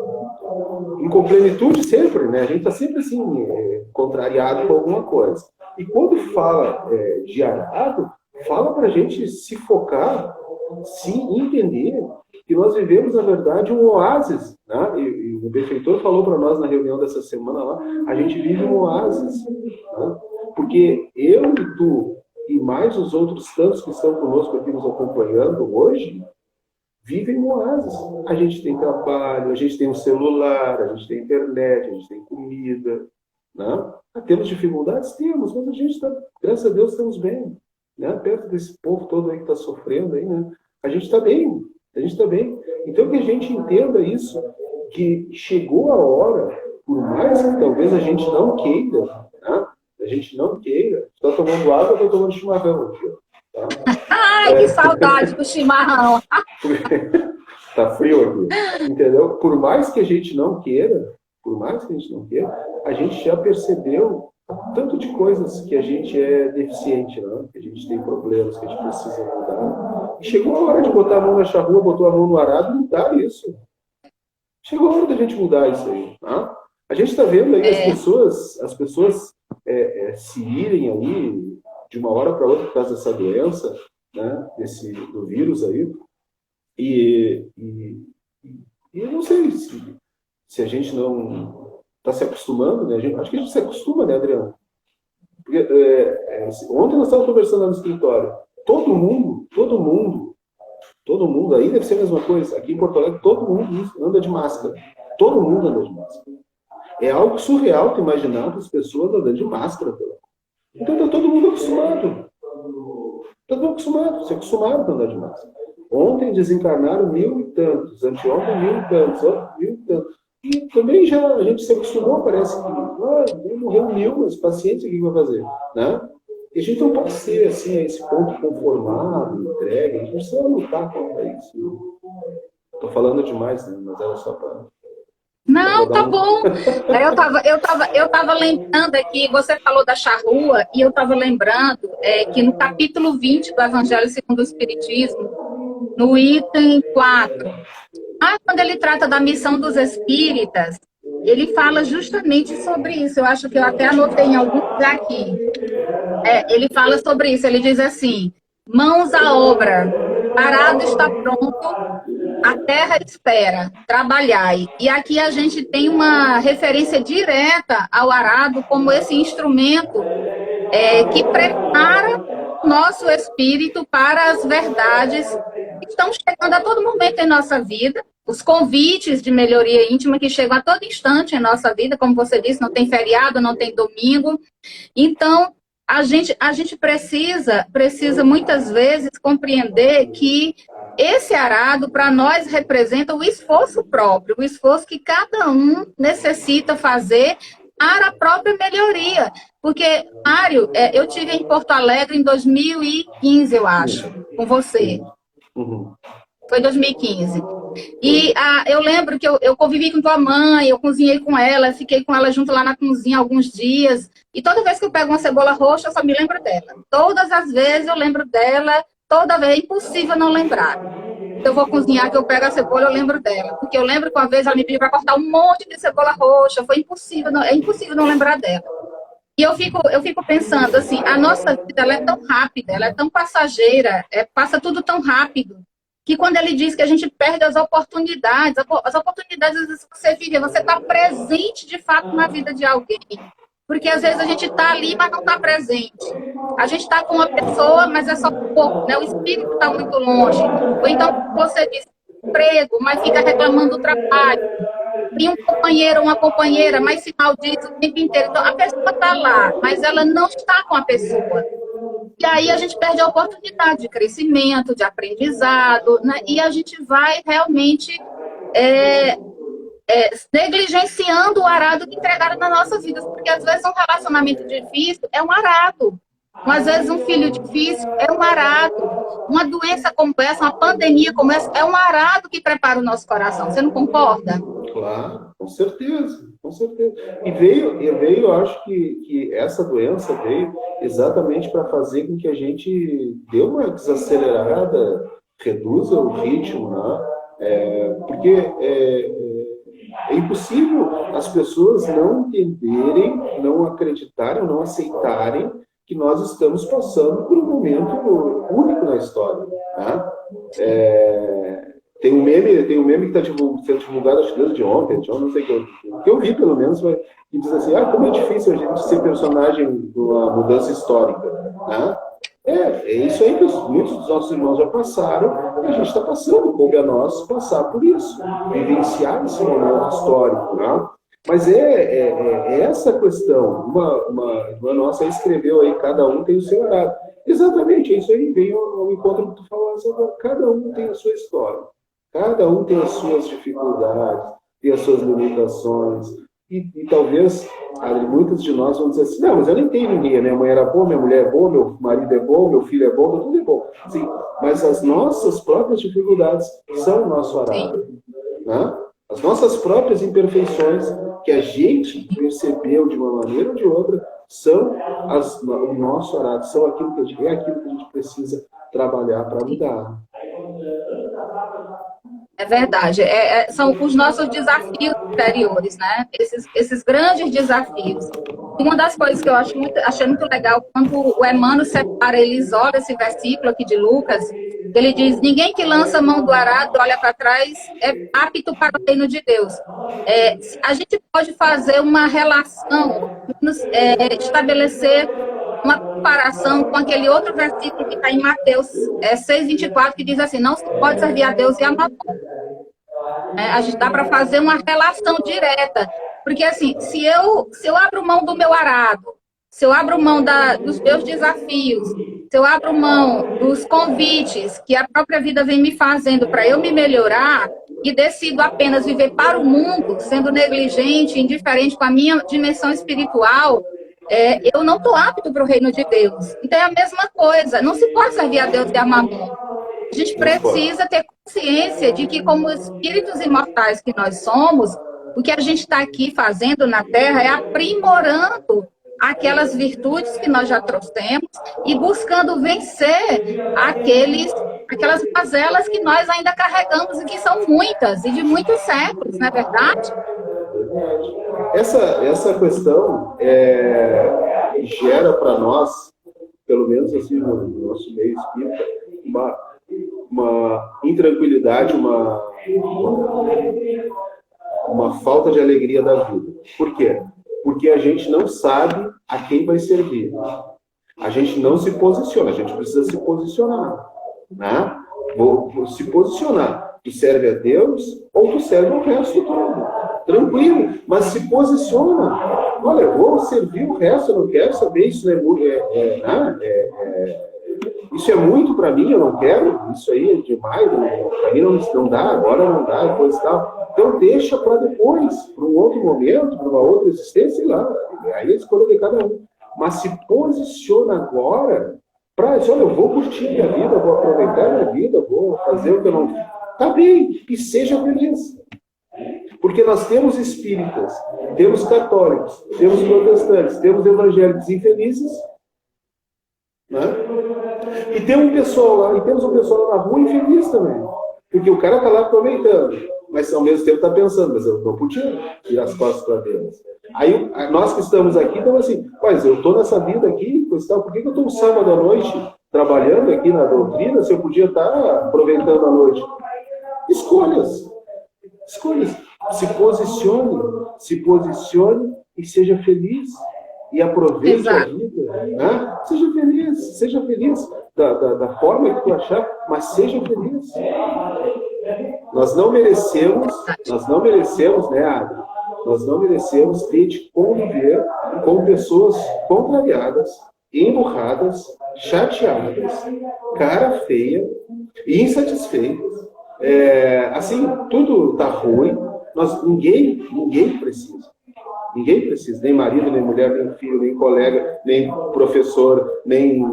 Speaker 2: incomplenitude sempre, né? A gente está sempre assim, contrariado com alguma coisa. E quando fala de arado, fala para a gente se focar, se entender que nós vivemos, na verdade, um oásis, né? E o benfeitor falou para nós na reunião dessa semana lá, a gente vive um oásis, né? Porque eu e tu, e mais os outros tantos que estão conosco aqui nos acompanhando hoje, vivem um oásis. A gente tem trabalho, a gente tem um celular, a gente tem internet, a gente tem comida, né? Temos dificuldades? Temos, mas a gente está, graças a Deus, estamos bem. Né? Perto desse povo todo aí que está sofrendo, aí, né? A gente está bem, a gente está bem. Então que a gente entenda isso, que chegou a hora, por mais que talvez a gente não queira, né? A gente não queira, está tomando água, estou tomando chimarrão aqui, tá?
Speaker 1: Ai, que saudade do chimarrão!
Speaker 2: Tá frio aqui, entendeu? Por mais que a gente não queira, a gente já percebeu tanto de coisas que a gente é deficiente, né? Que a gente tem problemas, que a gente precisa mudar. E chegou a hora de botar a mão na charrua, botou a mão no arado e mudar isso. Chegou a hora da gente mudar isso aí. Tá? A gente está vendo aí as pessoas se irem aí de uma hora para outra por causa dessa doença, né? Do vírus aí. E eu não sei se a gente não está se acostumando, né? Acho que a gente se acostuma, né, Adriano? Porque, ontem nós estávamos conversando lá no escritório. Todo mundo aí deve ser a mesma coisa. Aqui em Porto Alegre, todo mundo anda de máscara. Todo mundo anda de máscara. É algo surreal tu imaginar as pessoas andando de máscara. Então está todo mundo acostumado. Está todo mundo acostumado. Se acostumaram a andar de máscara. Ontem desencarnaram 1000 e tantos. Anteontem 1000 e tantos. 1000 e tantos. E também já a gente se acostumou, parece que morreu 1000, mas pacientes, o que vai fazer? Né? E a gente não pode ser assim, a esse ponto conformado, entregue, a gente precisa lutar contra isso. Estou falando demais, né? Mas era só para...
Speaker 1: Não, tá bom. Eu tava lembrando aqui, você falou da charrua, e eu estava lembrando que no capítulo 20 do Evangelho segundo o Espiritismo, no item 4, quando ele trata da missão dos espíritas, ele fala justamente sobre isso. Eu acho que eu até anotei em algum lugar aqui. Ele fala sobre isso. Ele diz assim: mãos à obra, arado está pronto, a terra espera, trabalhai. E aqui a gente tem uma referência direta ao arado como esse instrumento que prepara o nosso espírito para as verdades que estão chegando a todo momento em nossa vida. Os convites de melhoria íntima que chegam a todo instante em nossa vida, como você disse, não tem feriado, não tem domingo. Então, a gente precisa muitas vezes compreender que esse arado, para nós, representa o esforço próprio, o esforço que cada um necessita fazer para a própria melhoria. Porque, Mário, eu estive em Porto Alegre em 2015, eu acho, com você. Foi 2015. E eu lembro que eu convivi com tua mãe, eu cozinhei com ela, fiquei com ela junto lá na cozinha alguns dias. E toda vez que eu pego uma cebola roxa, eu só me lembro dela. Todas as vezes eu lembro dela, toda vez. É impossível não lembrar. Se eu vou cozinhar, que eu pego a cebola, eu lembro dela. Porque eu lembro que uma vez ela me pediu para cortar um monte de cebola roxa. Foi impossível, é impossível não lembrar dela. E eu fico pensando assim, a nossa vida ela é tão rápida, ela é tão passageira, passa tudo tão rápido, que quando ele diz que a gente perde as oportunidades às vezes você vive, você está presente de fato na vida de alguém. Porque às vezes a gente está ali, mas não está presente. A gente está com uma pessoa, mas é só um pouco, né? O espírito está muito longe. Ou então você diz emprego, mas fica reclamando do trabalho. Tem um companheiro ou uma companheira, mas se maldiz o tempo inteiro. Então a pessoa está lá, mas ela não está com a pessoa. E aí a gente perde a oportunidade de crescimento, de aprendizado, né? E a gente vai realmente negligenciando o arado que entregaram na nossa vida. Porque às vezes um relacionamento difícil é um arado. Às vezes um filho difícil é um arado. Uma doença como essa, uma pandemia como essa, é um arado que prepara o nosso coração. Você não concorda?
Speaker 2: Claro, com certeza, com certeza. E veio, eu acho que essa doença veio exatamente para fazer com que a gente dê uma desacelerada, reduza o ritmo, né? Porque é impossível as pessoas não entenderem, não acreditarem, não aceitarem que nós estamos passando por um momento único na história. Né? Tem um meme que está sendo divulgado, acho que desde ontem, não sei o que eu vi, pelo menos, que diz assim, como é difícil a gente ser personagem de uma mudança histórica. Né? É isso aí que muitos dos nossos irmãos já passaram, e a gente está passando, coube a nós passar por isso, vivenciar esse momento histórico. Né? Mas essa questão. Uma irmã nossa escreveu aí, cada um tem o seu arado. Exatamente, é isso aí, veio ao encontro que tu falaste agora. Cada um tem a sua história. Cada um tem as suas dificuldades, tem as suas limitações. E talvez, muitos de nós vão dizer assim, não, mas eu nem tenho ninguém. Minha mãe era boa, minha mulher é boa, meu marido é bom, meu filho é bom, tudo é bom. Sim, mas as nossas próprias dificuldades são o nosso arado. Né? As nossas próprias imperfeições, que a gente percebeu de uma maneira ou de outra, o nosso arado, são aquilo que é aquilo que a gente precisa trabalhar para mudar.
Speaker 1: É verdade. São os nossos desafios interiores, né? Esses grandes desafios. Uma das coisas que eu achei muito legal, quando o Emmanuel separa, ele isola esse versículo aqui de Lucas, ele diz: ninguém que lança a mão do arado, olha para trás, é apto para o reino de Deus. A gente pode fazer uma relação, estabelecer uma comparação com aquele outro versículo que está em Mateus 6:24, que diz assim: não se pode servir a Deus e a mamon. A gente dá para fazer uma relação direta. Porque, assim, se eu abro mão do meu arado, se eu abro mão dos meus desafios, se eu abro mão dos convites que a própria vida vem me fazendo para eu me melhorar e decido apenas viver para o mundo, sendo negligente, indiferente com a minha dimensão espiritual, eu não estou apto para o reino de Deus. Então, é a mesma coisa. Não se pode servir a Deus e a mamon. A gente precisa ter consciência de que, como espíritos imortais que nós somos, o que a gente está aqui fazendo na Terra é aprimorando aquelas virtudes que nós já trouxemos e buscando vencer aquelas mazelas que nós ainda carregamos e que são muitas, e de muitos séculos, não é verdade?
Speaker 2: Essa questão gera para nós, pelo menos assim no nosso meio espírita, uma intranquilidade, uma falta de alegria da vida. Por quê? Porque a gente não sabe a quem vai servir. A gente não se posiciona, a gente precisa se posicionar. Né? Vou se posicionar. Tu serve a Deus ou tu serve o resto todo. Tranquilo, mas se posiciona. Olha, eu vou servir o resto, eu não quero saber, isso isso é muito para mim, eu não quero, isso aí é demais, para mim não dá, agora não dá, depois tal. Então deixa para depois, para um outro momento, para uma outra existência, sei lá, aí a escolha de cada um. Mas se posiciona agora para dizer: olha, eu vou curtir minha vida, vou aproveitar minha vida, vou fazer o que eu não... Tá bem, e seja feliz. Porque nós temos espíritas, temos católicos, temos protestantes, temos evangélicos infelizes, né? E temos um pessoal lá na rua infeliz também. Porque o cara está lá aproveitando, mas ao mesmo tempo está pensando: mas eu não podia tirar as costas para Deus. Aí nós que estamos aqui estamos assim: mas eu estou nessa vida aqui, por que eu estou um sábado à noite trabalhando aqui na doutrina se eu podia estar aproveitando a noite? Escolhas. Se posicione e seja feliz. E aproveite Exato. A vida. Né? Seja feliz da forma que tu achar, mas seja feliz. Nós não merecemos, né, Adri? Nós não merecemos ter de conviver com pessoas contrariadas, emburradas, chateadas, cara feia, insatisfeitas. Assim, tudo tá ruim. Ninguém precisa. Ninguém precisa, nem marido, nem mulher, nem filho, nem colega, nem professor, nem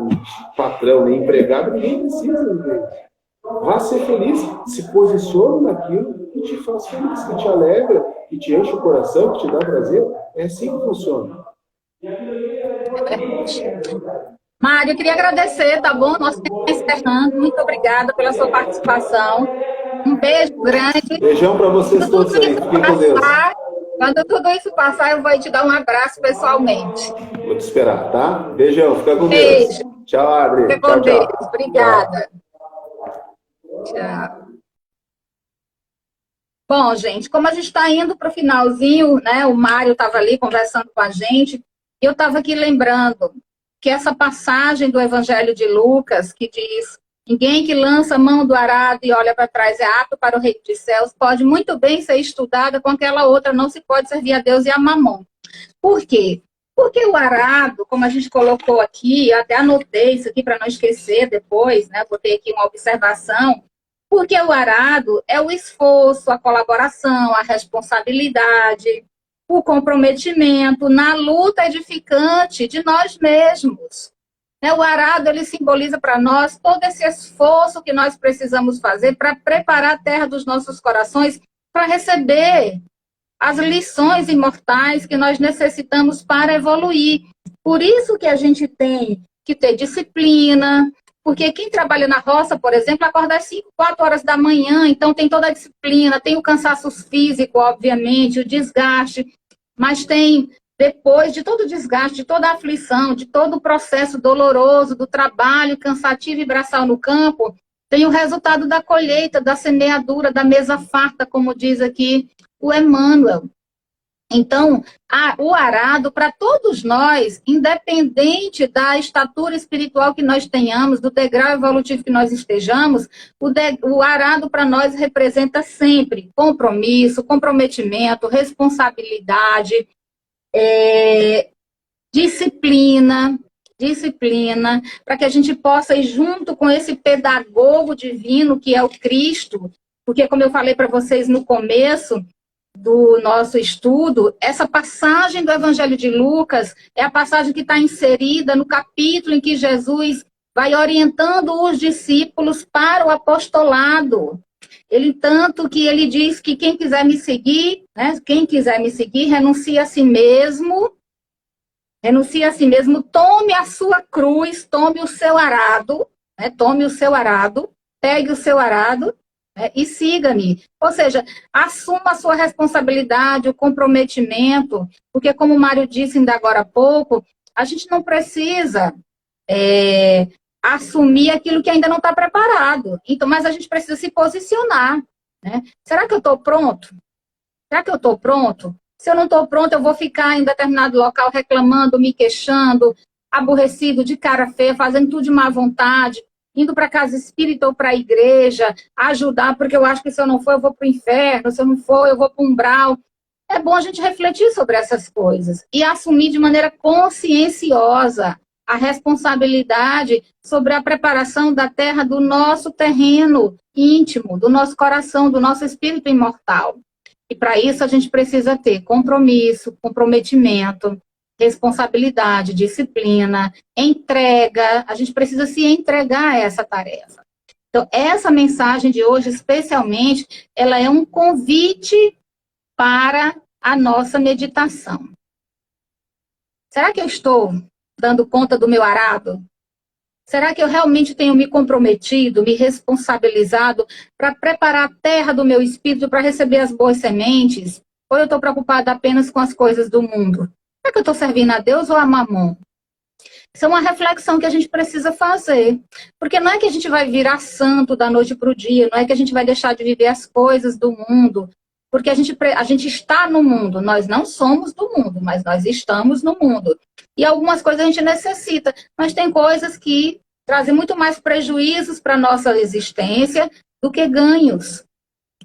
Speaker 2: patrão, nem empregado. Ninguém precisa disso. Vá ser feliz, se posicione naquilo que te faz feliz, que te alegra, que te enche o coração, que te dá prazer. É assim que funciona.
Speaker 1: Mário, eu queria agradecer, tá bom? Nosso tempo está encerrando. Muito obrigada pela sua participação. Um beijo grande.
Speaker 2: Beijão para vocês todos aí. Fiquem com Deus.
Speaker 1: Quando tudo isso passar, eu vou te dar um abraço pessoalmente.
Speaker 2: Vou te esperar, tá? Beijão, fica com
Speaker 1: Beijo.
Speaker 2: Deus. Tchau, Adri.
Speaker 1: Fica com Deus. Obrigada. Tchau. Bom, gente, como a gente está indo para o finalzinho, né? O Mário estava ali conversando com a gente, e eu estava aqui lembrando que essa passagem do Evangelho de Lucas, que diz: ninguém que lança a mão do arado e olha para trás é apto para o reino dos céus, pode muito bem ser estudada com aquela outra: não se pode servir a Deus e a mamon. Por quê? Porque o arado, como a gente colocou aqui, eu até anotei isso aqui para não esquecer depois, né? Botei aqui uma observação. Porque o arado é o esforço, a colaboração, a responsabilidade, o comprometimento na luta edificante de nós mesmos. O arado, ele simboliza para nós todo esse esforço que nós precisamos fazer para preparar a terra dos nossos corações para receber as lições imortais que nós necessitamos para evoluir. Por isso que a gente tem que ter disciplina, porque quem trabalha na roça, por exemplo, acorda às 5, 4 horas da manhã, então tem toda a disciplina, tem o cansaço físico, obviamente, o desgaste, mas tem, depois de todo o desgaste, de toda a aflição, de todo o processo doloroso do trabalho cansativo e braçal no campo, tem o resultado da colheita, da semeadura, da mesa farta, como diz aqui o Emmanuel. Então, o arado, para todos nós, independente da estatura espiritual que nós tenhamos, do degrau evolutivo que nós estejamos, o arado para nós representa sempre compromisso, comprometimento, responsabilidade, disciplina, para que a gente possa ir junto com esse pedagogo divino que é o Cristo, porque, como eu falei para vocês no começo do nosso estudo, essa passagem do Evangelho de Lucas é a passagem que está inserida no capítulo em que Jesus vai orientando os discípulos para o apostolado. Tanto que ele diz que quem quiser me seguir, renuncie a si mesmo, tome a sua cruz, tome o seu arado, pegue o seu arado, e siga-me. Ou seja, assuma a sua responsabilidade, o comprometimento, porque como o Mário disse ainda agora há pouco, a gente não precisa assumir aquilo que ainda não está preparado. Então, mas a gente precisa se posicionar. Né? Será que eu estou pronto? Se eu não estou pronto, eu vou ficar em determinado local reclamando, me queixando, aborrecido, de cara feia, fazendo tudo de má vontade, indo para a casa espírita ou para a igreja, ajudar, porque eu acho que se eu não for, eu vou para o inferno, se eu não for, eu vou para o umbral. É bom a gente refletir sobre essas coisas e assumir de maneira conscienciosa a responsabilidade sobre a preparação da terra do nosso terreno íntimo, do nosso coração, do nosso espírito imortal. E para isso a gente precisa ter compromisso, comprometimento, responsabilidade, disciplina, entrega. A gente precisa se entregar a essa tarefa. Então, essa mensagem de hoje, especialmente, ela é um convite para a nossa meditação. Será que eu estou dando conta do meu arado? Será que eu realmente tenho me comprometido, me responsabilizado para preparar a terra do meu espírito para receber as boas sementes? Ou eu estou preocupada apenas com as coisas do mundo? Será que eu estou servindo a Deus ou a Mamon? Isso é uma reflexão que a gente precisa fazer. Porque não é que a gente vai virar santo da noite para o dia, não é que a gente vai deixar de viver as coisas do mundo. Porque a gente está no mundo, nós não somos do mundo, mas nós estamos no mundo. E algumas coisas a gente necessita, mas tem coisas que trazem muito mais prejuízos para a nossa existência do que ganhos.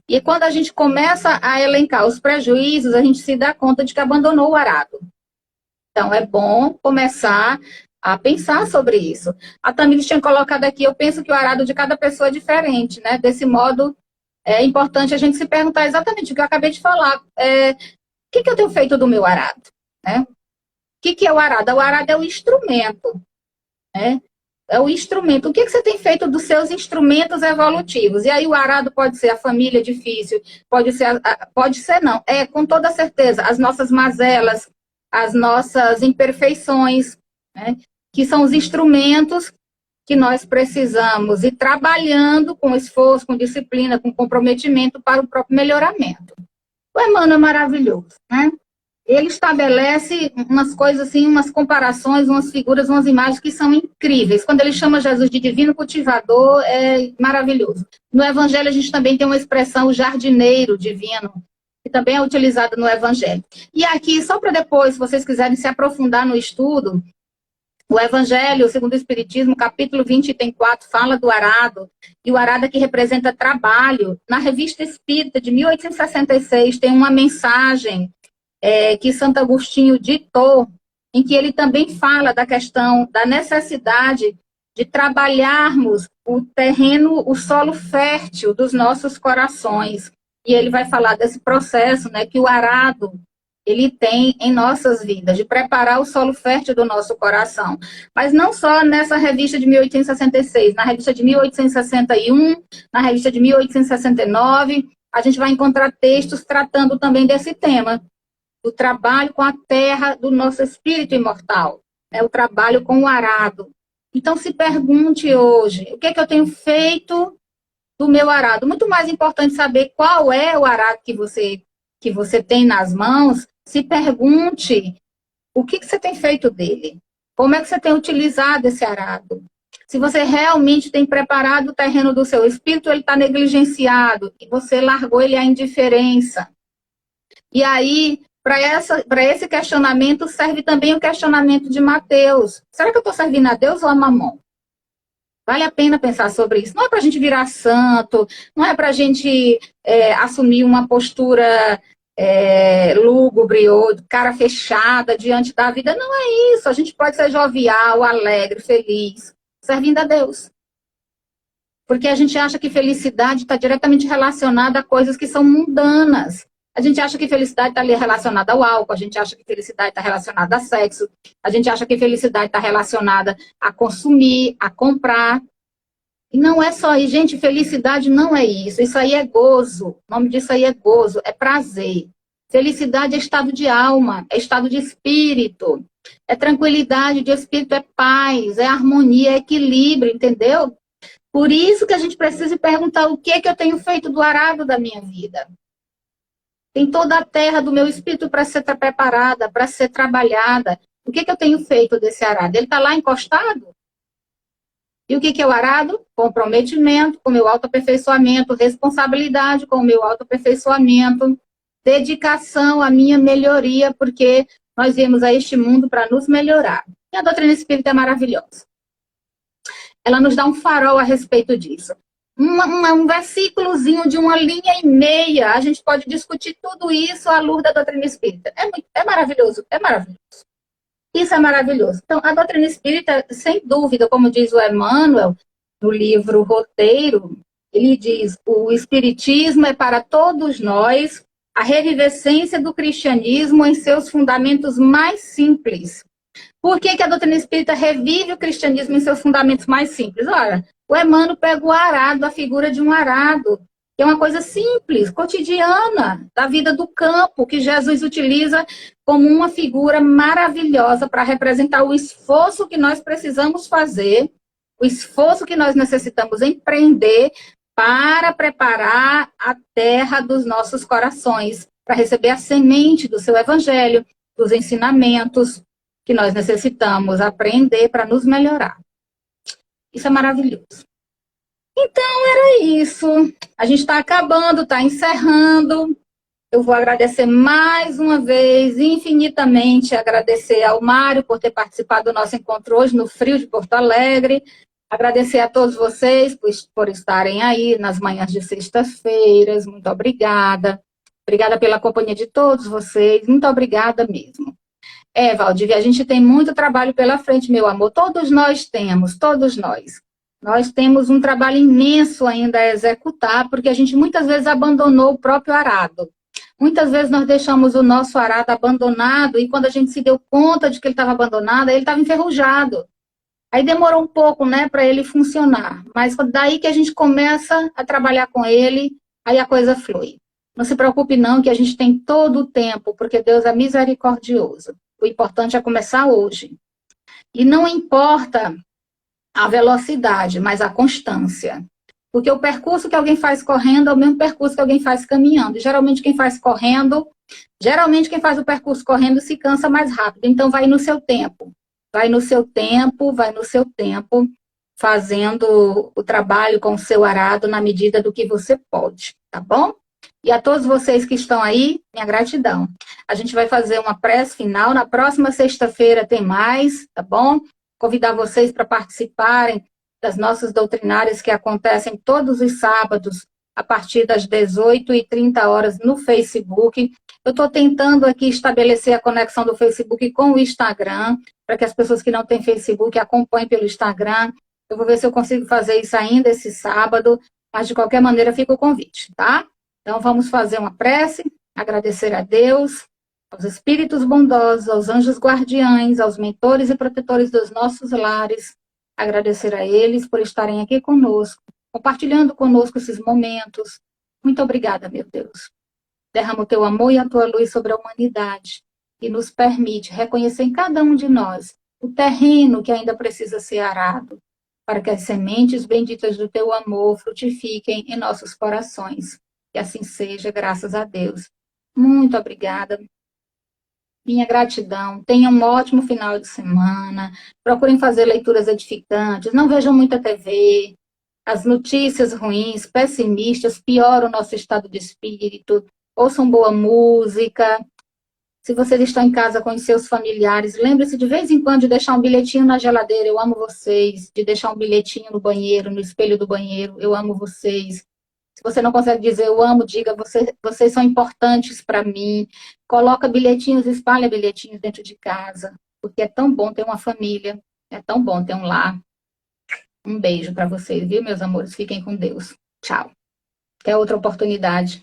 Speaker 1: E quando a gente começa a elencar os prejuízos, a gente se dá conta de que abandonou o arado. Então, é bom começar a pensar sobre isso. A Tamires tinha colocado aqui, eu penso que o arado de cada pessoa é diferente, né? Desse modo, é importante a gente se perguntar exatamente o que eu acabei de falar. O que eu tenho feito do meu arado? Né? O que é o arado? O arado é o instrumento. Né? É o instrumento. O que você tem feito dos seus instrumentos evolutivos? E aí o arado pode ser a família difícil, pode ser não. Com toda certeza, as nossas mazelas, as nossas imperfeições, né? Que são os instrumentos que nós precisamos ir trabalhando com esforço, com disciplina, com comprometimento para o próprio melhoramento. O Emmanuel é maravilhoso, né? Ele estabelece umas coisas assim, umas comparações, umas figuras, umas imagens que são incríveis. Quando ele chama Jesus de divino cultivador, é maravilhoso. No Evangelho a gente também tem uma expressão, o jardineiro divino, que também é utilizada no Evangelho. E aqui, só para depois, se vocês quiserem se aprofundar no estudo, o Evangelho, segundo o Espiritismo, capítulo 20, item 4, fala do arado, e o arado aqui representa trabalho. Na Revista Espírita, de 1866, tem uma mensagem que Santo Agostinho ditou, em que ele também fala da questão da necessidade de trabalharmos o terreno, o solo fértil dos nossos corações. E ele vai falar desse processo, né, que o arado ele tem em nossas vidas, de preparar o solo fértil do nosso coração. Mas não só nessa revista de 1866, na revista de 1861, na revista de 1869, a gente vai encontrar textos tratando também desse tema, do trabalho com a terra do nosso espírito imortal. é o trabalho com o arado. Então, se pergunte hoje, o que é que eu tenho feito do meu arado? Muito mais importante saber qual é o arado que você tem nas mãos. Se pergunte o que você tem feito dele. Como é que você tem utilizado esse arado? Se você realmente tem preparado o terreno do seu espírito, ele está negligenciado e você largou ele à indiferença. E aí, para esse questionamento, serve também o questionamento de Mateus. Será que eu estou servindo a Deus ou a Mamon? Vale a pena pensar sobre isso. Não é para a gente virar santo, não é para a gente assumir uma postura lúgubre ou cara fechada diante da vida. Não é isso. A gente pode ser jovial, alegre, feliz, servindo a Deus. Porque a gente acha que felicidade está diretamente relacionada a coisas que são mundanas. A gente acha que felicidade está relacionada ao álcool, a gente acha que felicidade está relacionada a sexo, a gente acha que felicidade está relacionada a consumir, a comprar. E não é só isso, gente, felicidade não é isso. Isso aí é gozo. O nome disso aí é gozo, é prazer. Felicidade é estado de alma, é estado de espírito, é tranquilidade de espírito, é paz, é harmonia, é equilíbrio, entendeu? Por isso que a gente precisa perguntar o que é que eu tenho feito do arado da minha vida. Tem toda a terra do meu espírito para ser preparada, para ser trabalhada. O que é que eu tenho feito desse arado? Ele está lá encostado? E o que é o arado? Comprometimento com o meu autoaperfeiçoamento, responsabilidade com o meu autoaperfeiçoamento, dedicação à minha melhoria, porque nós viemos a este mundo para nos melhorar. E a doutrina espírita é maravilhosa. Ela nos dá um farol a respeito disso. Um versículozinho de uma linha e meia. A gente pode discutir tudo isso à luz da doutrina espírita. É maravilhoso, é maravilhoso. Isso é maravilhoso. Então, a doutrina espírita, sem dúvida, como diz o Emmanuel, no livro Roteiro, ele diz, o espiritismo é para todos nós a revivescência do cristianismo em seus fundamentos mais simples. Por que a doutrina espírita revive o cristianismo em seus fundamentos mais simples? Olha, o Emmanuel pega o arado, a figura de um arado, que é uma coisa simples, cotidiana, da vida do campo, que Jesus utiliza como uma figura maravilhosa para representar o esforço que nós precisamos fazer, o esforço que nós necessitamos empreender para preparar a terra dos nossos corações, para receber a semente do seu evangelho, dos ensinamentos que nós necessitamos aprender para nos melhorar. Isso é maravilhoso. Então, era isso. A gente está acabando, está encerrando. Eu vou agradecer mais uma vez, infinitamente, agradecer ao Mário por ter participado do nosso encontro hoje no frio de Porto Alegre. Agradecer a todos vocês por estarem aí nas manhãs de sextas-feiras. Muito obrigada. Obrigada pela companhia de todos vocês. Muito obrigada mesmo. Valdívia, a gente tem muito trabalho pela frente, meu amor. Todos nós temos, todos nós. Nós temos um trabalho imenso ainda a executar, porque a gente muitas vezes abandonou o próprio arado. Muitas vezes nós deixamos o nosso arado abandonado e quando a gente se deu conta de que ele estava abandonado, ele estava enferrujado. Aí demorou um pouco, né, para ele funcionar. Mas daí que a gente começa a trabalhar com ele, aí a coisa flui. Não se preocupe não, que a gente tem todo o tempo, porque Deus é misericordioso. O importante é começar hoje. E não importa a velocidade, mas a constância. Porque o percurso que alguém faz correndo é o mesmo percurso que alguém faz caminhando. E geralmente quem faz o percurso correndo se cansa mais rápido. Então vai no seu tempo. Vai no seu tempo, fazendo o trabalho com o seu arado na medida do que você pode, tá bom? E a todos vocês que estão aí, minha gratidão. A gente vai fazer uma prece final. Na próxima sexta-feira tem mais, tá bom? Convidar vocês para participarem das nossas doutrinárias que acontecem todos os sábados, a partir das 18h30 no Facebook. Eu estou tentando aqui estabelecer a conexão do Facebook com o Instagram, para que as pessoas que não têm Facebook acompanhem pelo Instagram. Eu vou ver se eu consigo fazer isso ainda esse sábado, mas de qualquer maneira fica o convite, tá? Então vamos fazer uma prece, agradecer a Deus, aos espíritos bondosos, aos anjos guardiães, aos mentores e protetores dos nossos lares, agradecer a eles por estarem aqui conosco, compartilhando conosco esses momentos. Muito obrigada, meu Deus. Derrama o teu amor e a tua luz sobre a humanidade e nos permite reconhecer em cada um de nós o terreno que ainda precisa ser arado, para que as sementes benditas do teu amor frutifiquem em nossos corações. Que assim seja, graças a Deus. Muito obrigada. Minha gratidão. Tenham um ótimo final de semana. Procurem fazer leituras edificantes. Não vejam muita TV. As notícias ruins, pessimistas, pioram o nosso estado de espírito. Ouçam boa música. Se vocês estão em casa com os seus familiares, lembre-se de vez em quando de deixar um bilhetinho na geladeira, eu amo vocês. De deixar um bilhetinho no banheiro, no espelho do banheiro, eu amo vocês. Se você não consegue dizer eu amo, diga vocês são importantes para mim. Coloca bilhetinhos, espalha bilhetinhos dentro de casa, porque é tão bom ter uma família, é tão bom ter um lar. Um beijo para vocês, viu, meus amores? Fiquem com Deus. Tchau. Até outra oportunidade.